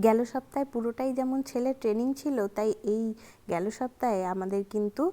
গেল সপ্তাহে পুরোটাই যেমন ছেলের ট্রেনিং ছিল, তাই এই গেল সপ্তাহে আমাদের কিন্তু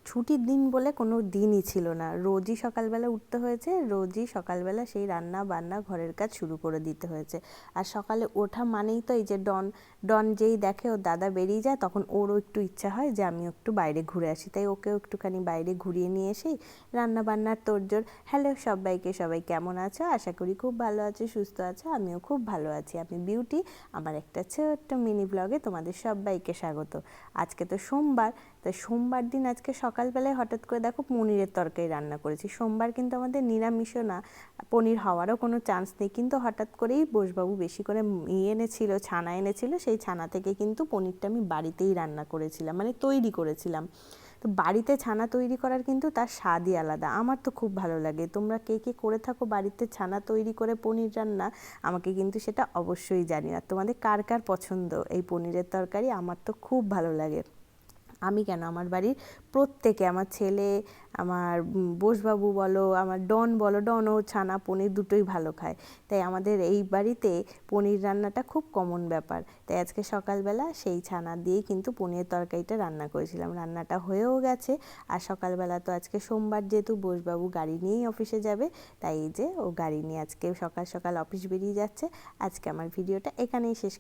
ছুটির দিন বলে কোনো দিনই ছিল না। রোজই সকালবেলা উঠতে হয়েছে, রোজই সকালবেলা সেই রান্না বান্না ঘরের কাজ শুরু করে দিতে হয়েছে। আর সকালে ওঠা মানেই তো এই যে ডন ডন যেই দেখে ওর দাদা বেরিয়ে যায়, তখন ওরও একটু ইচ্ছা হয় যে আমিও একটু বাইরে ঘুরে আসি, তাই ওকেও একটুখানি বাইরে ঘুরিয়ে নিয়ে এসেই রান্না বান্নার তোড়জোড়। হ্যালো সবাইকে, সবাই কেমন আছো? আশা করি খুব ভালো আছো, সুস্থ আছো। আমিও খুব ভালো আছি। আমি বিউটি। আমার একটা ছোট্ট মিনি ব্লগে তোমাদের সবাইকে স্বাগত। আজকে তো সোমবার, তাই সোমবার দিন আজকে সকালবেলায় হঠাৎ করে দেখো পনিরের তরকারি রান্না করেছি। সোমবার কিন্তু আমাদের নিরামিষও না, পনির হওয়ারও কোনো চান্স নেই, কিন্তু হঠাৎ করেই বোসবাবু বেশি করে এনেছিল, ছানা এনেছিল। সেই ছানা থেকে কিন্তু পনিরটা আমি বাড়িতেই রান্না করেছিলাম, মানে তৈরি করেছিলাম। তো বাড়িতে ছানা তৈরি করার কিন্তু তার স্বাদই আলাদা। আমার তো খুব ভালো লাগে। তোমরা কে কে করে থাকো বাড়িতে ছানা তৈরি করে পনির রান্না, আমাকে কিন্তু সেটা অবশ্যই জানিও। আর তোমাদের কার কার পছন্দ এই পনিরের তরকারি? আমার তো খুব ভালো লাগে। আমি কেন, আমার বাড়ির প্রত্যেকে, আমার ছেলে, আমার বোসবাবু বলো, আমার ডন বলো, ডনও ছানা পনির দুটোই ভালো খায়। তাই আমাদের এই বাড়িতে পনির রান্নাটা খুব কমন ব্যাপার। তাই আজকে সকালবেলা সেই ছানা দিয়েই কিন্তু পনিরের তরকারিটা রান্না করেছিলাম। রান্নাটা হয়েও গেছে। আর সকালবেলা তো আজকে সোমবার, যেহেতু বোসবাবু গাড়ি নিয়েই অফিসে যাবে, তাই এই যে ও গাড়ি নিয়ে আজকে সকাল সকাল অফিস বেরিয়ে যাচ্ছে। আজকে আমার ভিডিওটা এখানেই শেষ